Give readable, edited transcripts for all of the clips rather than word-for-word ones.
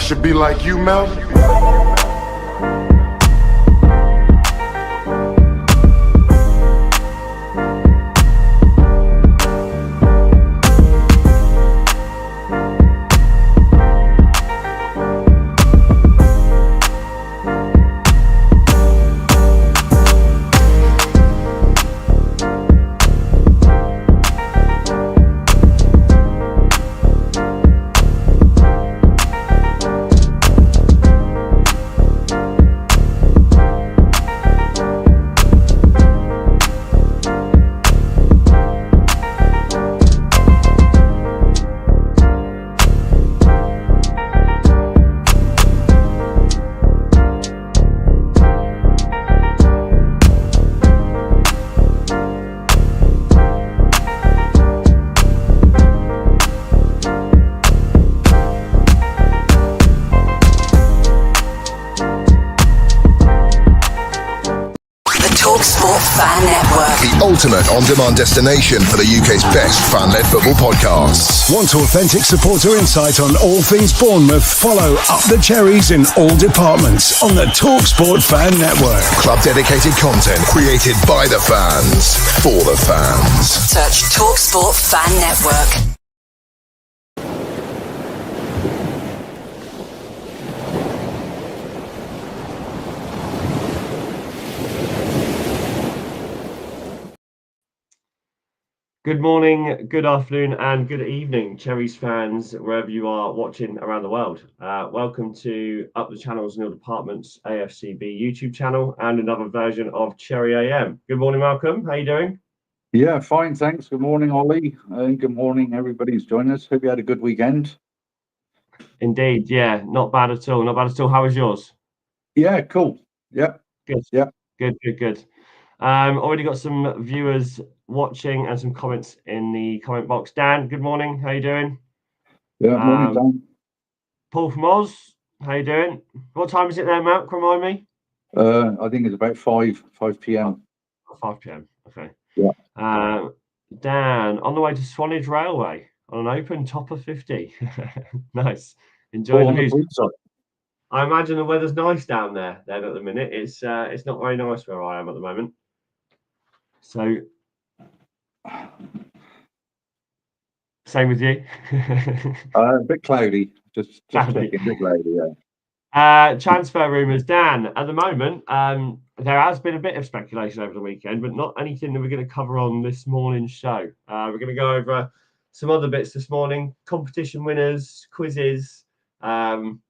should be like you, Malcolm. Ultimate on-demand destination for the UK's best fan-led football podcasts. Want authentic supporter insight on all things Bournemouth? Follow Up the Cherries in all departments on the TalkSport Fan Network. Club-dedicated content created by the fans, for the fans. Search TalkSport Fan Network. Good morning, good afternoon, and good evening, Cherries fans, wherever you are watching around the world. Welcome to Up the Channels and All Departments AFCB YouTube channel and another version of Cherry AM. Good morning, Malcolm. How are you doing? Yeah, fine, thanks. Good morning, Ollie. Good morning, everybody who's joining us. Hope you had a good weekend. Indeed, yeah, not bad at all. Not bad at all. How was yours? Yeah, cool. Yeah. Good. Yeah. Good. Already got some viewers watching and some comments in the comment box. Dan, good morning. How you doing? Yeah, morning, Dan. Paul from Oz, how you doing? What time is it there, Matt? Remind me. I think it's about 5 p.m. 5 p.m. Okay. Yeah. Dan, on the way to Swanage Railway on an open top of 50. Nice. Enjoy the views. I imagine the weather's nice down there then at the minute. It's not very nice where I am at the moment. So same with you. A bit cloudy. Just checking, a bit cloudy, yeah. Transfer rumours, Dan. At the moment, there has been a bit of speculation over the weekend, but not anything that we're going to cover on this morning's show. We're going to go over some other bits this morning: competition winners, quizzes, some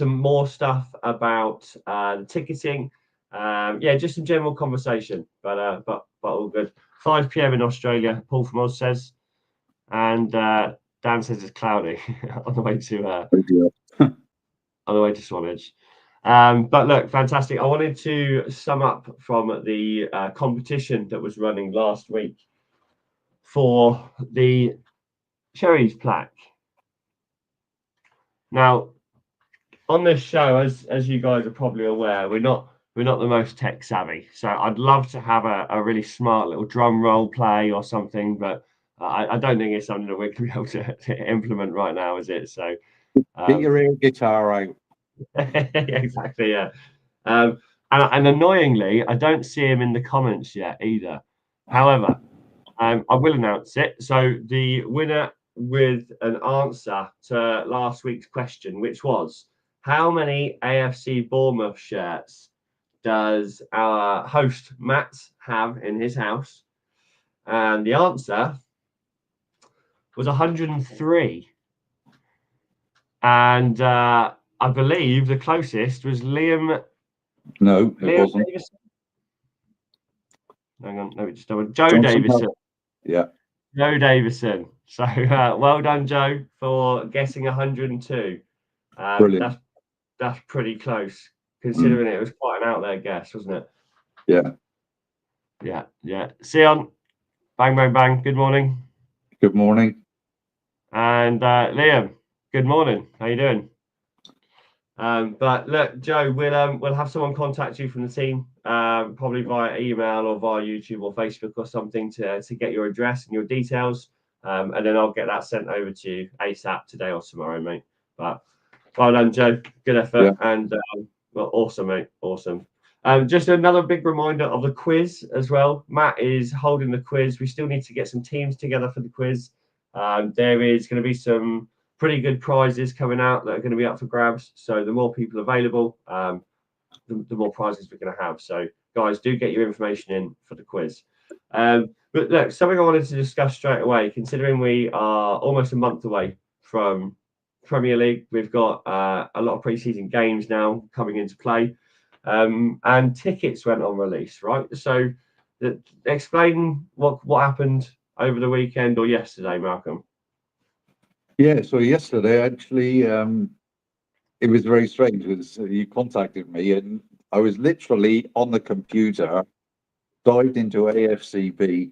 more stuff about the ticketing. Just some general conversation, but all good. 5 p.m. in Australia. Paul from Oz says, and Dan says it's cloudy on the way to Swanage. But look, fantastic. I wanted to sum up from the competition that was running last week for the Cherries plaque. Now, on this show, as you guys are probably aware, we're not the most tech savvy. So I'd love to have a really smart little drum roll play or something, but I don't think it's something that we're going to be able to implement right now, is it? So get your air guitar out. Exactly, yeah. And annoyingly, I don't see him in the comments yet either. However, I will announce it. So the winner with an answer to last week's question, which was, how many AFC Bournemouth shirts does our host Matt have in his house? And the answer was 103. And I believe the closest was Liam. No, it wasn't. Davison. Hang on, no, just Joe Davison. Yeah. Joe Davison. So well done, Joe, for guessing 102. Brilliant. That's pretty close, considering it was quite an out there guess, wasn't it? Yeah. Yeah. Sion, bang, bang, bang. Good morning. Good morning. And Liam, good morning. How you doing? But look, Joe, we'll have someone contact you from the team, probably via email or via YouTube or Facebook or something to get your address and your details, and then I'll get that sent over to you ASAP today or tomorrow, mate. But Well done, Joe. Good effort. Yeah. And well, awesome, mate. Awesome. Just another big reminder of the quiz as well. Matt is holding the quiz. We still need to get some teams together for the quiz. There is going to be some pretty good prizes coming out that are going to be up for grabs. So the more people available, the more prizes we're going to have. So guys, do get your information in for the quiz. But look, something I wanted to discuss straight away, considering we are almost a month away from Premier League, we've got a lot of pre-season games now coming into play, and tickets went on release, right? So explain what happened over the weekend or yesterday, Malcolm. Yeah, so yesterday actually, it was very strange because you contacted me and I was literally on the computer, dived into AFCB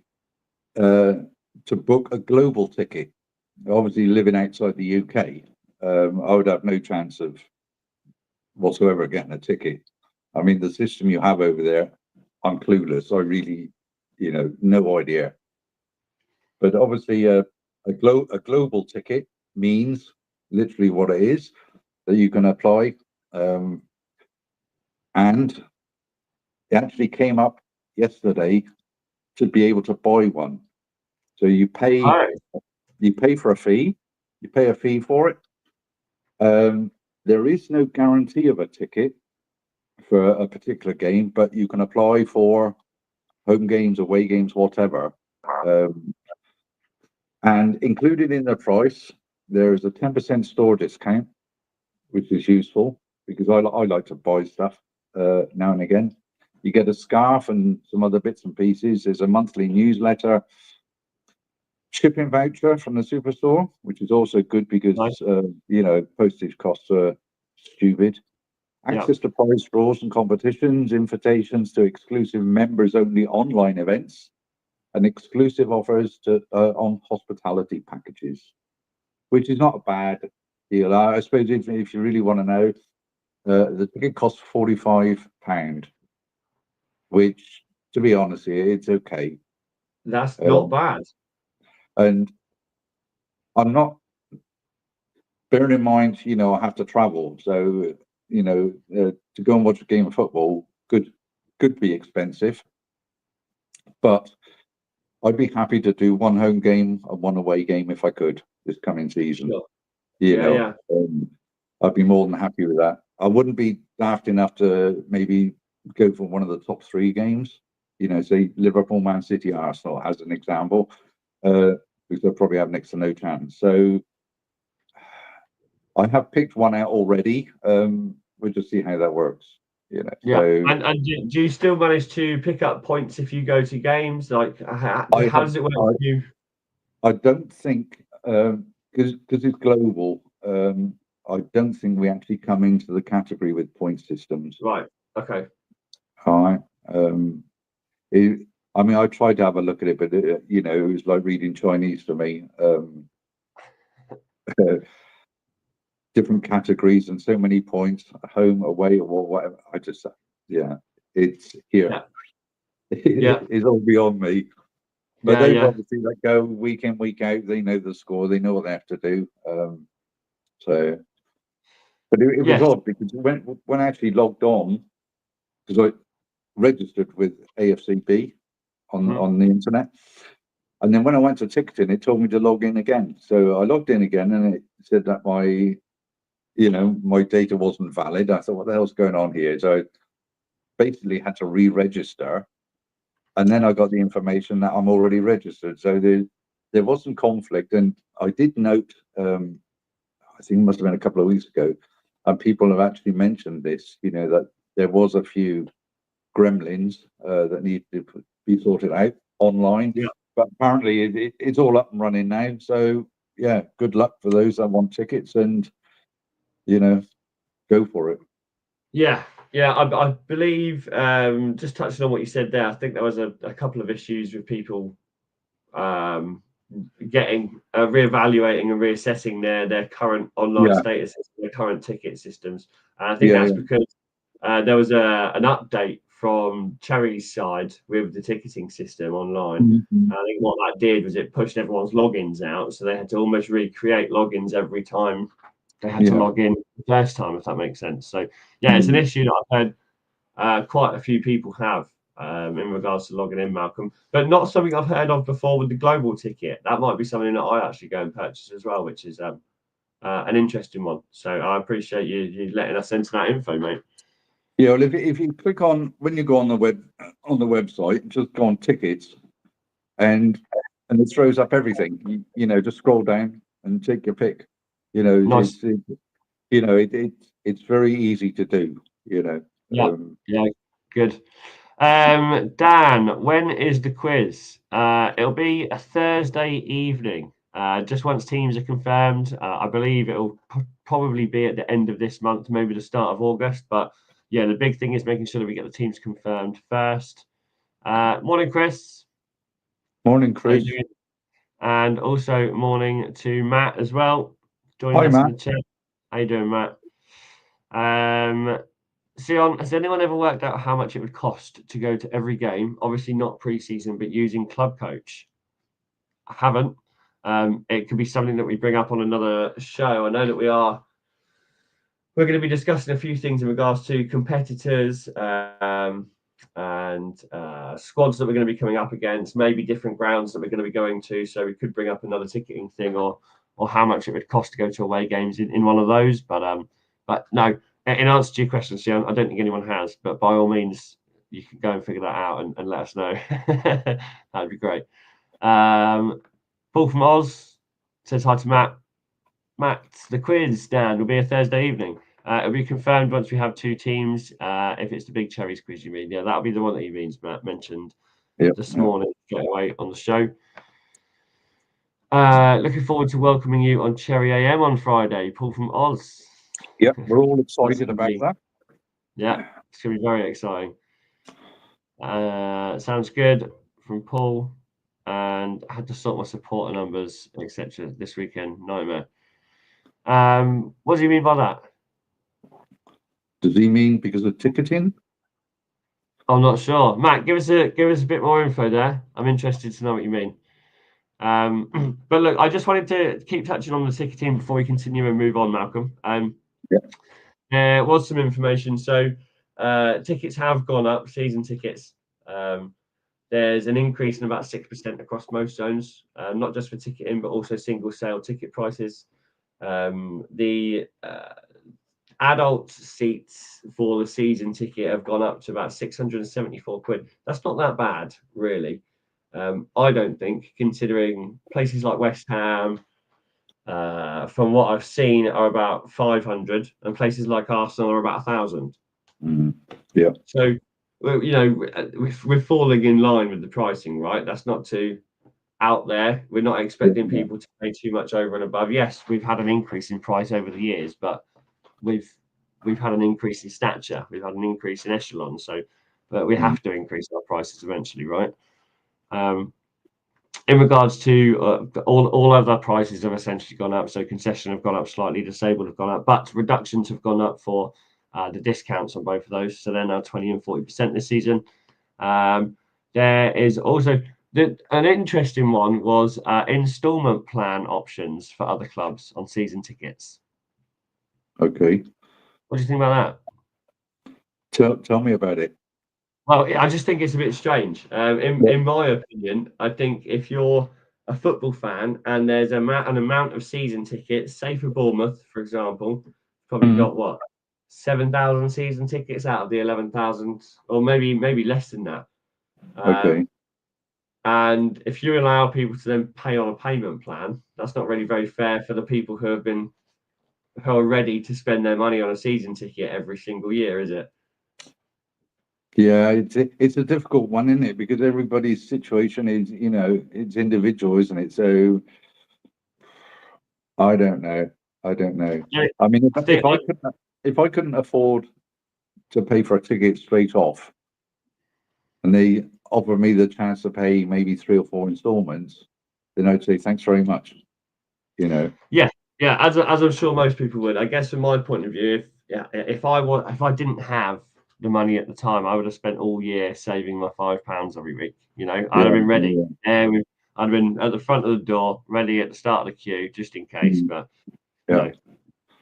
to book a global ticket. Obviously, living outside the UK, I would have no chance of whatsoever getting a ticket. I mean, the system you have over there, I'm clueless. I really, no idea. But obviously, a global ticket means literally what it is that you can apply. And it actually came up yesterday to be able to buy one. So you pay for a fee. You pay a fee for it. There is no guarantee of a ticket for a particular game, but you can apply for home games, away games, whatever. And included in the price, there is a 10% store discount, which is useful because I like to buy stuff now and again. You get a scarf and some other bits and pieces. There's a monthly newsletter, shipping voucher from the superstore, which is also good because postage costs are stupid. Access to prize draws and competitions, invitations to exclusive members-only online events, and exclusive offers on hospitality packages, which is not a bad deal. I suppose if you really want to know, the ticket costs £45, which, to be honest here, it's okay. That's not bad. And I'm not, bearing in mind, I have to travel. So, to go and watch a game of football could be expensive. But I'd be happy to do one home game and one away game if I could this coming season. Sure. I'd be more than happy with that. I wouldn't be daft enough to maybe go for one of the top three games. Say Liverpool, Man City, Arsenal as an example, because they'll probably have next to no chance. So I have picked one out already. We'll just see how that works. Yeah. So, and do you still manage to pick up points if you go to games? Like, how does it work for you? I don't think, because it's global, I don't think we actually come into the category with point systems. Right. Okay. All right. I tried to have a look at it, but it was like reading Chinese to me. Different categories and so many points, home, away, or whatever. It's here. It's all beyond me. But they've obviously go week in, week out. They know the score. They know what they have to do. But it was odd because when I actually logged on, because I registered with AFCB on the internet, and then when I went to ticketing, it told me to log in again. So I logged in again, and it said that my data wasn't valid. I thought, what the hell's going on here? So I basically had to re-register. And then I got the information that I'm already registered. So there wasn't conflict. And I did note, I think it must have been a couple of weeks ago, and people have actually mentioned this, that there was a few gremlins that need to be sorted out online. Yeah. But apparently it's all up and running now. So, yeah, good luck for those that want tickets and, go for it. Yeah. Yeah, I believe, just touching on what you said there, I think there was a couple of issues with people reevaluating and reassessing their current online status, their current ticket systems. And I think that's because there was an update from Cherry's side with the ticketing system online. Mm-hmm. I think what that did was it pushed everyone's logins out, so they had to almost recreate logins every time they had to log in the first time, if that makes sense. So yeah, it's an issue that I've heard quite a few people have in regards to logging in, Malcolm, but not something I've heard of before with the global ticket. That might be something that I actually go and purchase as well, which is an interesting one. So I appreciate you letting us into that info, mate. Yeah, well, if you click on, when you go on the website, just go on tickets, and it throws up everything. Just scroll down and take your pick. Nice. It's very easy to do. Yeah, good. Dan, when is the quiz? It'll be a Thursday evening. Just once teams are confirmed. I believe it'll probably be at the end of this month, maybe the start of August. But yeah, the big thing is making sure that we get the teams confirmed first. Morning, Chris. Morning, Chris. And also morning to Matt as well. Hi, us Matt. in the chat. How you doing, Matt? Sion, has anyone ever worked out how much it would cost to go to every game? Obviously not pre-season, but using Club Coach. I haven't. It could be something that we bring up on another show. I know that we're going to be discussing a few things in regards to competitors and squads that we're going to be coming up against, maybe different grounds that we're going to be going to. So we could bring up another ticketing thing or how much it would cost to go to away games in one of those. But no, in answer to your question, Sion, I don't think anyone has. But by all means, you can go and figure that out and let us know. That'd be great. Paul from Oz says hi to Matt. Matt, the quiz, Dan, will be a Thursday evening. It'll be confirmed once we have two teams. If it's the Big Cherries quiz, you mean? Yeah, that'll be the one that he means, Matt mentioned this morning straight away on the show. Looking forward to welcoming you on Cherry AM on Friday. Paul from Oz. Yep, we're all excited about that. Yeah, it's going to be very exciting. Sounds good from Paul. And I had to sort my supporter numbers, etc. this weekend. Nightmare. What do you mean by that? Does he mean because of ticketing? I'm not sure. Matt, give us a bit more info there. I'm interested to know what you mean. But look, I just wanted to keep touching on the ticketing before we continue and move on, Malcolm. There was some information. So tickets have gone up, season tickets. There's an increase in about 6% across most zones, not just for ticketing, but also single sale ticket prices. The adult seats for the season ticket have gone up to about 674 quid. That's not that bad, really. I don't think, considering places like West Ham, from what I've seen, are about 500, and places like Arsenal are about 1,000. Yeah. So, we're falling in line with the pricing, right? That's not too out there. We're not expecting people to pay too much over and above. Yes, we've had an increase in price over the years, but we've had an increase in stature. We've had an increase in echelon. So, but we have to increase our prices eventually, right? In regards to all other prices have essentially gone up. So concession have gone up slightly, disabled have gone up, but reductions have gone up for the discounts on both of those. So they're now 20 and 40% this season. There is also an interesting one was installment plan options for other clubs on season tickets. Okay. What do you think about that? Tell me about it. Well, I just think it's a bit strange. In my opinion, I think if you're a football fan and there's an amount of season tickets, say for Bournemouth, for example, probably got what 7,000 season tickets out of the 11,000, or maybe less than that. Okay. And if you allow people to then pay on a payment plan, that's not really very fair for the people who are ready to spend their money on a season ticket every single year, is it? Yeah, it's a difficult one, isn't it? Because everybody's situation is, it's individual, isn't it? So I don't know. Yeah, I mean, if I couldn't afford to pay for a ticket straight off, and they offer me the chance to pay maybe 3 or 4 installments, then I'd say thanks very much. Yeah, as I'm sure most people would. I guess from my point of view, if I didn't have the money at the time, I would have spent all year saving my £5 every week. I'd have been ready. I'd have been at the front of the door, ready at the start of the queue, just in case. But no.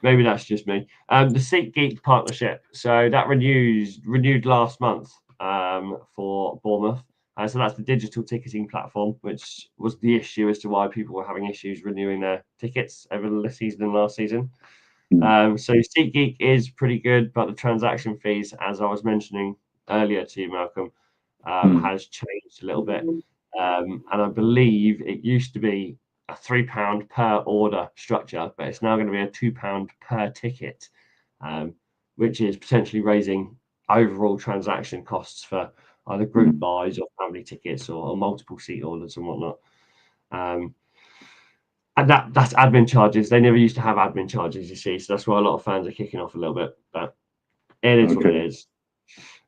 Maybe that's just me. The SeatGeek partnership. So that renewed last month for Bournemouth. So that's the digital ticketing platform, which was the issue as to why people were having issues renewing their tickets over the season and last season. So SeatGeek is pretty good, but the transaction fees, as I was mentioning earlier to you, Malcolm, has changed a little bit. And I believe it used to be a £3 per order structure, but it's now going to be a £2 per ticket, which is potentially raising overall transaction costs for either group buys or family tickets or multiple seat orders and whatnot. And that's admin charges. They never used to have admin charges, you see, so that's why a lot of fans are kicking off a little bit. But it is what it is.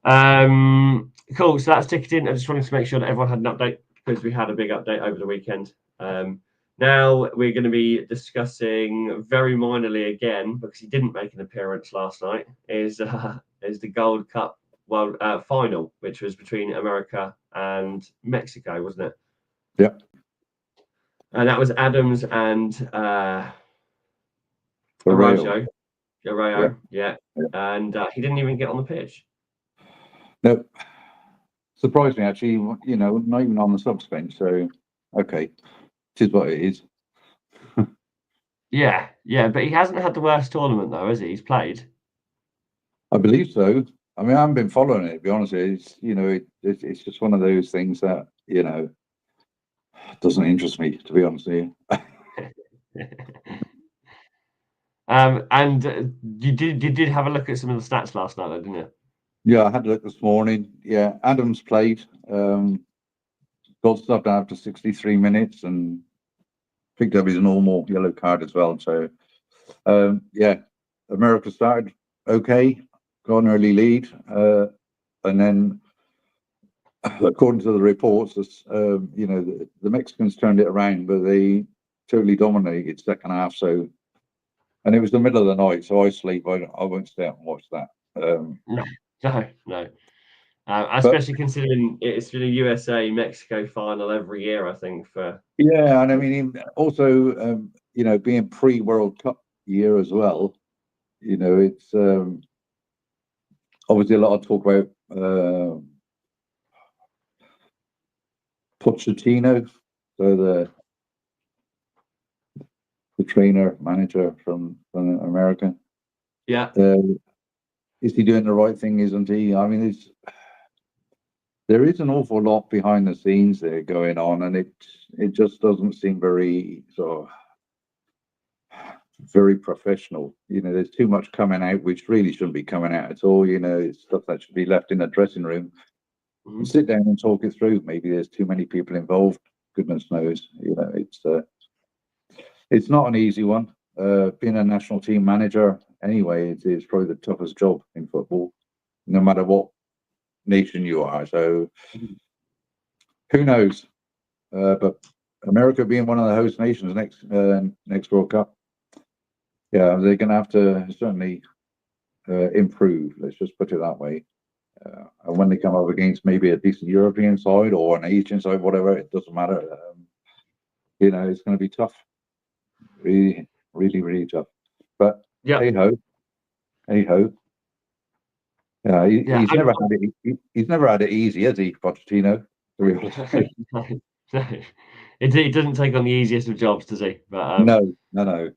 Cool. So that's ticketing. I just wanted to make sure that everyone had an update because we had a big update over the weekend. Now we're going to be discussing very minorly again because he didn't make an appearance last night. Is the Gold Cup final, which was between America and Mexico, wasn't it? Yeah. And that was Adams and Araujo. Yeah. And he didn't even get on the pitch. No, surprised me actually. You know, not even on the subs bench. So, okay, it is what it is. Yeah, but he hasn't had the worst tournament though, has he? He's played. I believe so. I mean, I haven't been following it. To be honest, it's it's just one of those things that doesn't interest me. To be honest with you. And you did have a look at some of the stats last night, though, didn't you? Yeah, I had a look this morning. Yeah, Adams played. Got subbed after 63 minutes and picked up his normal yellow card as well. So, yeah, America started okay, got an early lead, and then, according to the reports, the Mexicans turned it around, but they totally dominated second half. So, and it was the middle of the night, so I sleep. I won't stay out and watch that. No. Especially considering it's been a USA-Mexico final every year, I think. Yeah, and I mean, also, being pre-World Cup year as well, it's obviously a lot of talk about Pochettino, so the trainer manager from America. Yeah. Is he doing the right thing? Isn't he? I mean, there is an awful lot behind the scenes there going on, and it just doesn't seem very very professional. There's too much coming out which really shouldn't be coming out at all. It's stuff that should be left in the dressing room. Mm-hmm. Sit down and talk it through. Maybe there's too many people involved. Goodness knows. It's not an easy one. Being a national team manager, anyway, it's probably the toughest job in football, no matter what nation you are. So who knows? But America being one of the host nations next World Cup, yeah, they're going to have to certainly improve. Let's just put it that way. And when they come up against maybe a decent European side or an Asian side, whatever, it doesn't matter. It's going to be tough. Really, really, really tough. But hey ho. Yeah, he's never had it. He's never had it easy, has he, Pochettino? No. It doesn't take on the easiest of jobs, does he? But no. No.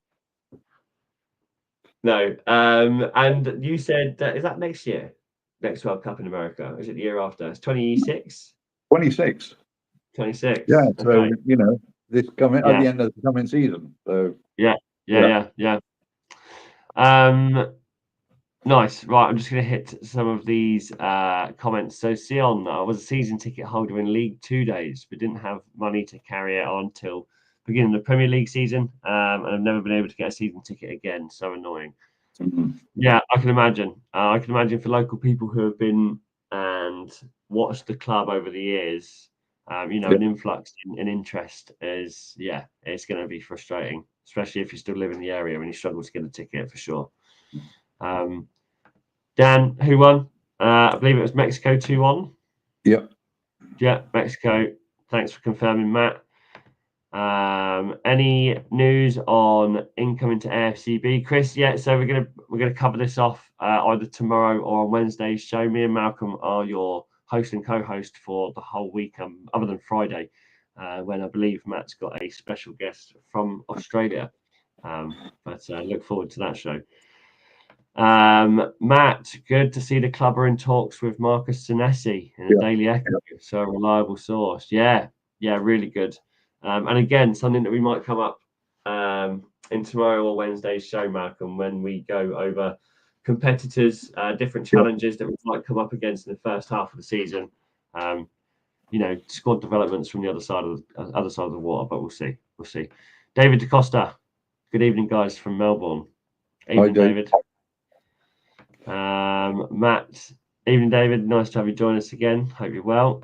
And you said is that next year? Next World Cup in America? Is it the year after? It's 26. 26. 26. Yeah. So okay. This coming at the end of the coming season. So yeah. Nice. Right, I'm just going to hit some of these comments. So Sion was a season ticket holder in League 2 days, but didn't have money to carry it on till beginning of the Premier League season, and I've never been able to get a season ticket again. So annoying. Mm-hmm. Yeah, I can imagine. I can imagine for local people who have been and watched the club over the years, an influx in interest is, it's going to be frustrating, especially if you still live in the area and you struggle to get a ticket for sure. Dan, who won? I believe it was Mexico 2-1. Yep. Yeah, Mexico. Thanks for confirming, Matt. Any news on incoming to AFCB, Chris? Yeah, so we're gonna cover this off either tomorrow or on Wednesday's show. Me and Malcolm are your host and co-host for the whole week, other than Friday, when I believe Matt's got a special guest from Australia. But look forward to that show. Matt, good to see the club are in talks with Marcus Senesi in the Daily Echo, so a reliable source. Yeah, really good. And again, something that we might come up in tomorrow or Wednesday's show, Malcolm, when we go over competitors, different challenges that we might come up against in the first half of the season. Squad developments from the other side of the water, but we'll see. David DaCosta, good evening, guys, from Melbourne. Evening, David. Matt, evening, David. Nice to have you join us again. Hope you're well.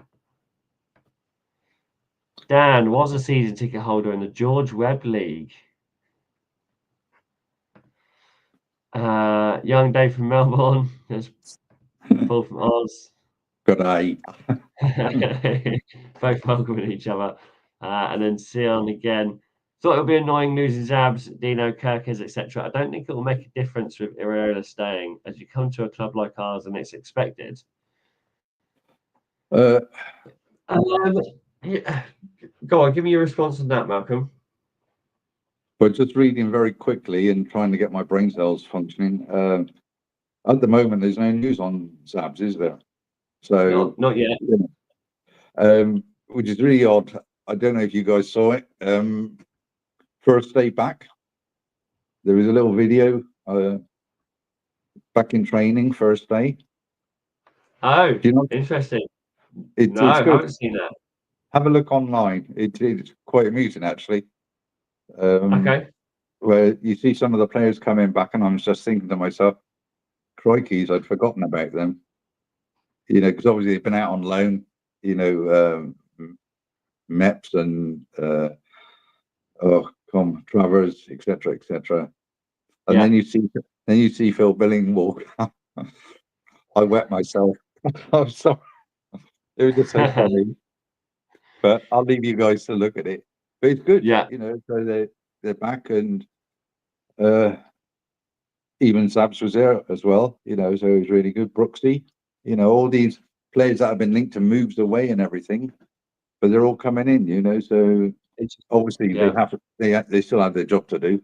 Dan was a season ticket holder in the George Webb League. Young Dave from Melbourne. There's Paul from Oz. Good day. Both welcoming each other. And then Sion again. Thought it would be annoying losing Zabs, Dino, Kirkes, etc. I don't think it will make a difference with Iriola staying, as you come to a club like ours and it's expected. Yeah. Go on, give me your response on that, Malcolm. But just reading very quickly and trying to get my brain cells functioning. At the moment, there's no news on Zabs, is there? So not yet. Which is really odd. I don't know if you guys saw it. First day back, there was a little video back in training, first day. Oh, interesting. It's I good. haven't seen that. Have a look online. It's quite amusing, actually. Okay. Where you see some of the players coming back, and I'm just thinking to myself, crikeys, I'd forgotten about them. Because obviously they've been out on loan. Meps and Travers, etc. And then you see Phil Billing walk. I wet myself. I'm sorry. It was just so funny. But I'll leave you guys to look at it. But it's good. Yeah. So they're back, and even Zabs was there as well. So it was really good. Brooksy, all these players that have been linked to moves away and everything, but they're all coming in. So it's obviously they still have their job to do.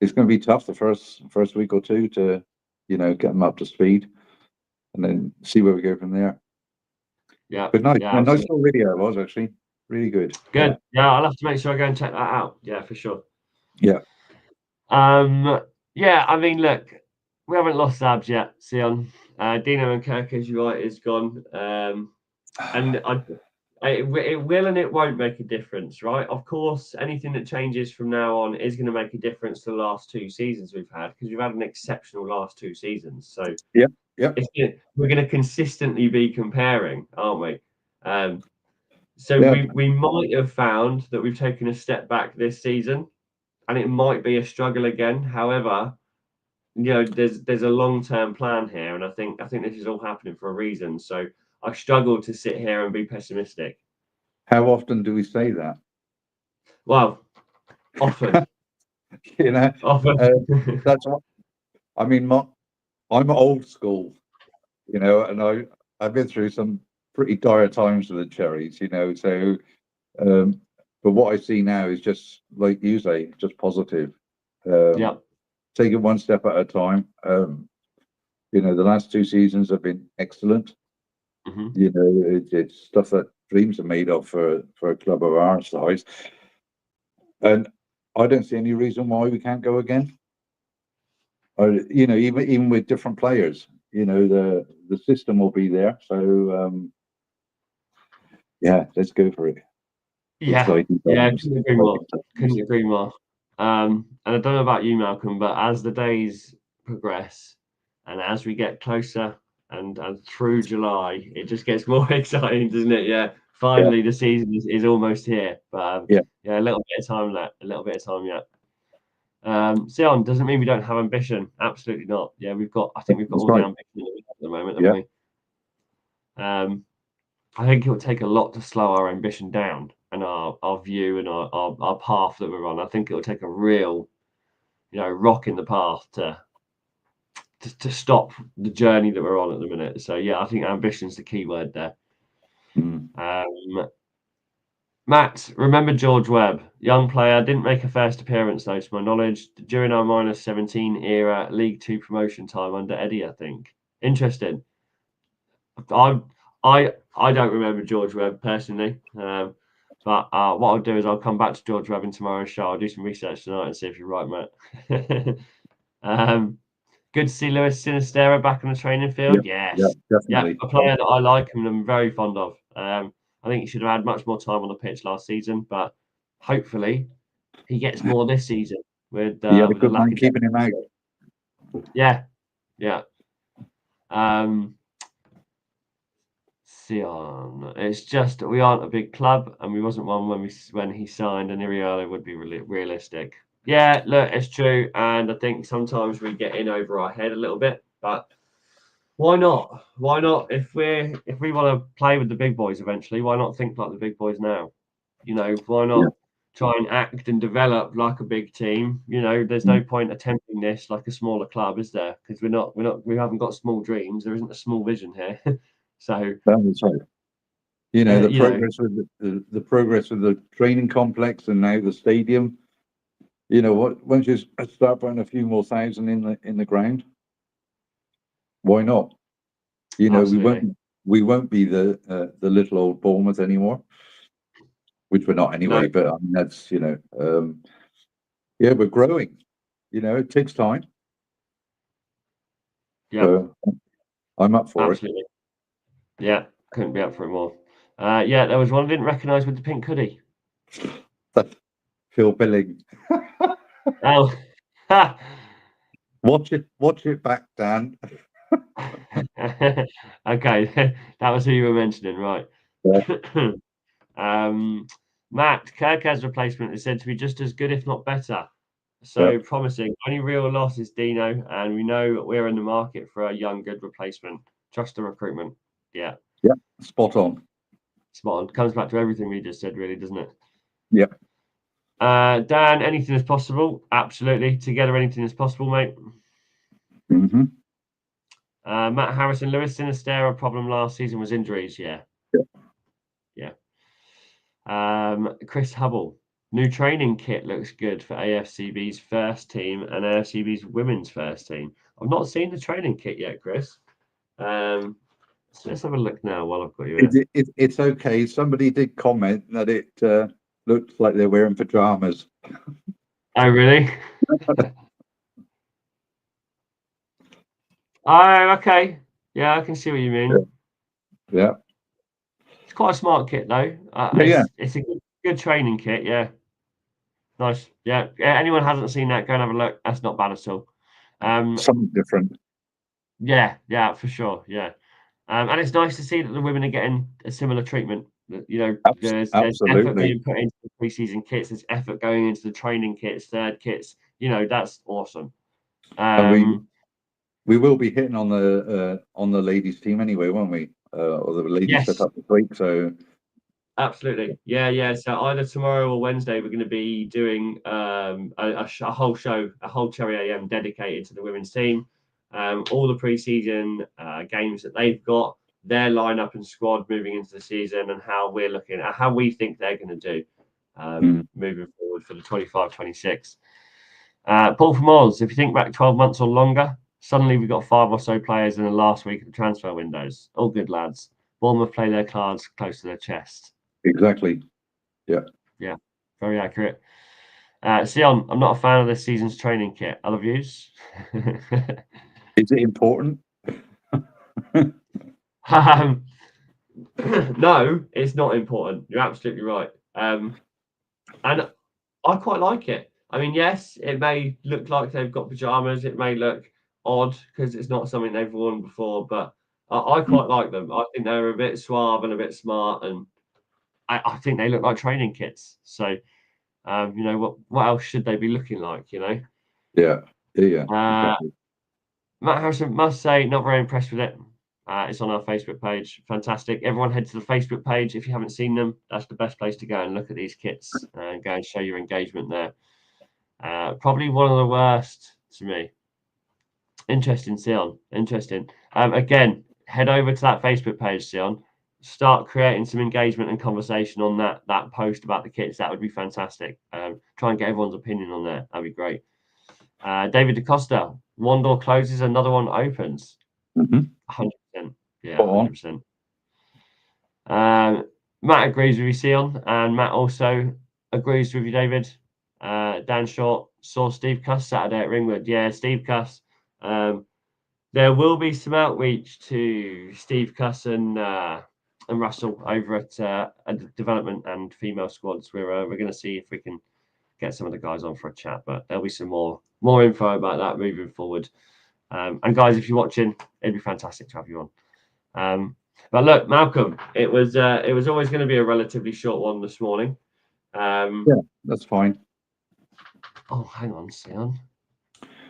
It's going to be tough the first week or two to get them up to speed, and then see where we go from there. Yeah, but nice little video it was, actually really good. Good. Yeah, I'll have to make sure I go and check that out. Yeah, for sure. Yeah. Yeah, I mean, look, we haven't lost Zabs yet, Sion. Dino and Kirk, as you're right, is gone. And it will and it won't make a difference, right? Of course, anything that changes from now on is going to make a difference to the last two seasons we've had, because we've had an exceptional last two seasons. So we're going to consistently be comparing, aren't we? We might have found that we've taken a step back this season, and it might be a struggle again. However, there's a long-term plan here, and I think this is all happening for a reason. So I struggle to sit here and be pessimistic. How often do we say that? Well, often. Often. That's what I mean. I'm old school, and I've been through some pretty dire times with the Cherries, So, but what I see now is just like you say, just positive. Take it one step at a time. The last two seasons have been excellent. Mm-hmm. It's stuff that dreams are made of for a club of our size, and I don't see any reason why we can't go again. Even with different players, the system will be there. So let's go for it. Couldn't agree more. And I don't know about you, Malcolm, but as the days progress and as we get closer and through July, it just gets more exciting, doesn't it? Yeah. Finally, the season is almost here. But a little bit of time left. A little bit of time yet. Sion, doesn't mean we don't have ambition. Absolutely not. Yeah, I think we've got all the ambition that we have at the moment, haven't we? I think it will take a lot to slow our ambition down and our view and our path that we're on. I think it'll take a real, rock in the path to stop the journey that we're on at the minute. So yeah, I think ambition's the key word there. Matt, remember George Webb, young player, didn't make a first appearance though, to my knowledge, during our -17 era League Two promotion time under Eddie, I think. Interesting. I don't remember George Webb personally, but what I'll do is I'll come back to George Webb in tomorrow's show. I'll do some research tonight and see if you're right, Matt. Good to see Lewis Sinistera back on the training field. Yes, definitely. A player that I like and I'm very fond of. I think he should have had much more time on the pitch last season, but hopefully he gets more this season. With a good man keeping him out. Yeah. Sion. It's just we aren't a big club, and we wasn't one when he signed, and Iriala would be realistic. Yeah, look, it's true, and I think sometimes we get in over our head a little bit, but why not? Why not? If we want to play with the big boys eventually, why not think like the big boys now? Why not try and act and develop like a big team? There's no point attempting this like a smaller club, is there? Because we haven't got small dreams. There isn't a small vision here. So that's right. The progress with the progress with the training complex and now the stadium. Once you start putting a few more thousand in the ground, why not? we won't be the little old Bournemouth anymore, which we're not anyway. No. But I mean, that's we're growing. It takes time. Yeah, so I'm up for absolutely. Yeah, couldn't be up for it more. There was one I didn't recognise with the pink hoodie. That's Phil Billing. Oh, watch it back, Dan. Okay, that was who you were mentioning, right? Yeah. Matt, Kirk's replacement is said to be just as good, if not better. So promising. Only real loss is Dino, and we know we're in the market for a young, good replacement. Trust the recruitment. Yeah. Yeah. Spot on. Comes back to everything we just said, really, doesn't it? Yeah. Dan, anything is possible. Absolutely. Together, anything is possible, mate. Mm-hmm. Matt Harrison, Lewis Sinistera problem last season was injuries. Yeah. Chris Hubble, new training kit looks good for AFCB's first team and AFCB's women's first team. I've not seen the training kit yet, Chris. So let's have a look now while I've got you here. It's okay. Somebody did comment that it looks like they're wearing pajamas. Oh, really? Oh, okay. Yeah, I can see what you mean. Yeah. It's quite a smart kit, though. It's a good training kit, yeah. Nice. Yeah. Anyone hasn't seen that, go and have a look. That's not bad at all. Something different. Yeah, for sure. Yeah. And it's nice to see that the women are getting a similar treatment. There's effort being put into the preseason kits. There's effort going into the training kits, third kits. That's awesome. We will be hitting on the ladies' team anyway, won't we? Or the ladies set up this week. So absolutely, yeah. So either tomorrow or Wednesday, we're going to be doing a whole show, a whole Cherry AM dedicated to the women's team. All the preseason games that they've got, their lineup and squad moving into the season, and how we're looking at how we think they're going to do moving forward for the 25-26. Paul from Oz, if you think back 12 months or longer, suddenly we've got 5 or so players in the last week of the transfer windows. All good lads. Bournemouth play their cards close to their chest. Exactly. Yeah. Very accurate. Sion, I'm not a fan of this season's training kit. Other views? Is it important? No, it's not important. You're absolutely right. And I quite like it. I mean, yes, it may look like they've got pajamas. It may look odd because it's not something they've worn before, but I quite like them. I think they're a bit suave and a bit smart, and I think they look like training kits. So, what else should they be looking like? Yeah. Exactly. Matt Harrison must say, not very impressed with it. It's on our Facebook page. Fantastic. Everyone head to the Facebook page. If you haven't seen them, that's the best place to go and look at these kits and go and show your engagement there. Probably one of the worst to me. Interesting, Sion. Interesting. Again, head over to that Facebook page, Sion. Start creating some engagement and conversation on that post about the kits. That would be fantastic. Try and get everyone's opinion on there. That'd be great. David DaCosta, one door closes, another one opens. 100%. Yeah, 100%. Matt agrees with you, Sion, and Matt also agrees with you, David. Dan Short saw Steve Cuss Saturday at Ringwood. Yeah, Steve Cuss. There will be some outreach to Steve Cuss and Russell over at development and female squads. We're going to see if we can get some of the guys on for a chat, but there'll be some more info about that moving forward. And guys, if you're watching, it'd be fantastic to have you on. But look, Malcolm, it was always going to be a relatively short one this morning. Yeah, that's fine. Oh, hang on, Sion.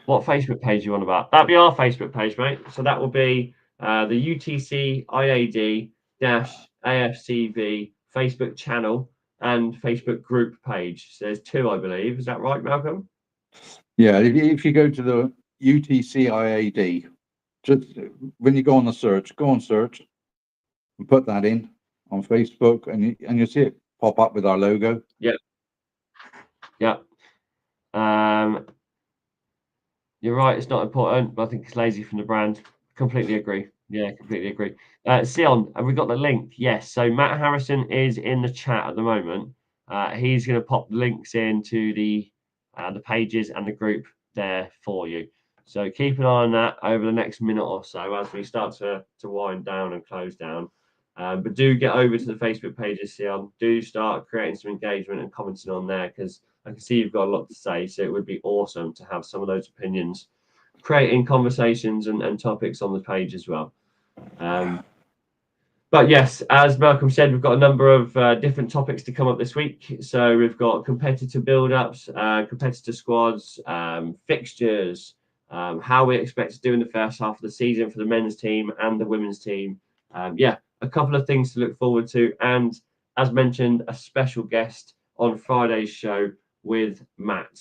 What Facebook page are you on about? That'll be our Facebook page, mate. So that will be the UTC IAD AFCV Facebook channel and Facebook group page. So there's two, I believe. Is that right, Malcolm? Yeah, if you go to the UTC IAD, just when you go on search and put that in on Facebook, and you'll see it pop up with our logo. Yeah. You're right, it's not important, but I think it's lazy from the brand. Completely agree. Yeah, completely agree. Sion, have we got the link? Yes. So Matt Harrison is in the chat at the moment. He's going to pop the links into the pages and the group there for you. So keep an eye on that over the next minute or so as we start to wind down and close down. But do get over to the Facebook pages, Sion. Do start creating some engagement and commenting on there, because I can see you've got a lot to say. So it would be awesome to have some of those opinions, creating conversations and topics on the page as well. But yes, as Malcolm said, we've got a number of different topics to come up this week. So we've got competitor build-ups, competitor squads, fixtures, how we expect to do in the first half of the season for the men's team and the women's team. A couple of things to look forward to. And as mentioned, a special guest on Friday's show with Matt.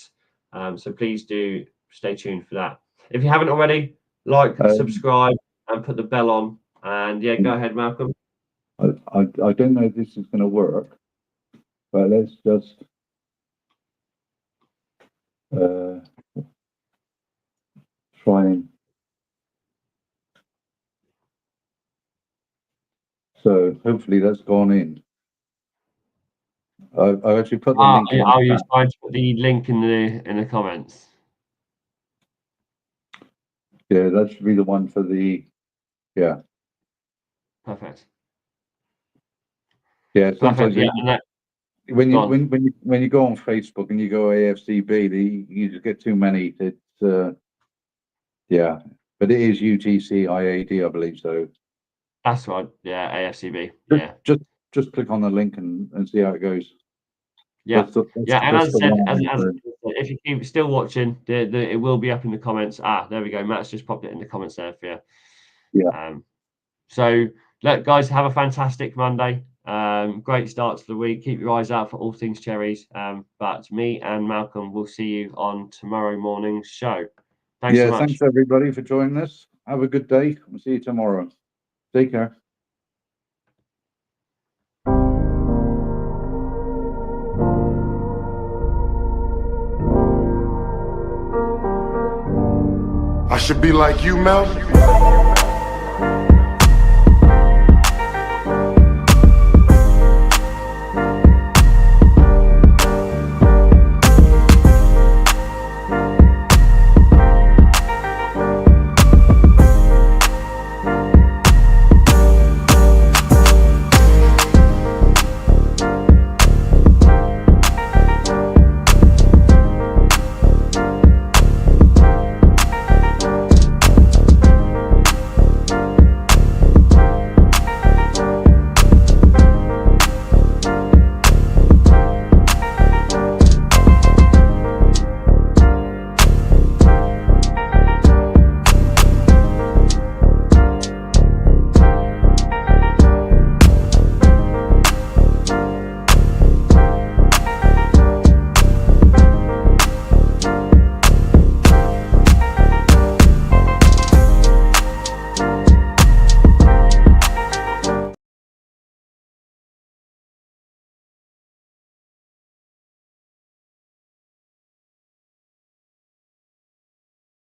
So please do stay tuned for that. If you haven't already, like, subscribe, and put the bell on. And yeah, go ahead, Malcolm. I don't know if this is going to work, but let's just try and. So hopefully that's gone in. I've actually put the link in. Are you trying to put the link in the comments? Yeah, that should be the one for the. Yeah. Perfect. Yeah. Sometimes when you go on Facebook and you go AFCB, you just get too many. It's yeah, but it is UTC IAD, I believe so. That's right. Yeah, AFCB. Just click on the link and see how it goes. Yeah, and as I said, if you keep still watching, it will be up in the comments. There we go. Matt's just popped it in the comments there for you. Yeah. So, look, guys, have a fantastic Monday. Great start to the week. Keep your eyes out for all things cherries. But me and Malcolm will see you on tomorrow morning's show. Thanks so much. Thanks everybody for joining us. Have a good day. We'll see you tomorrow. Take care. I should be like you, Mel.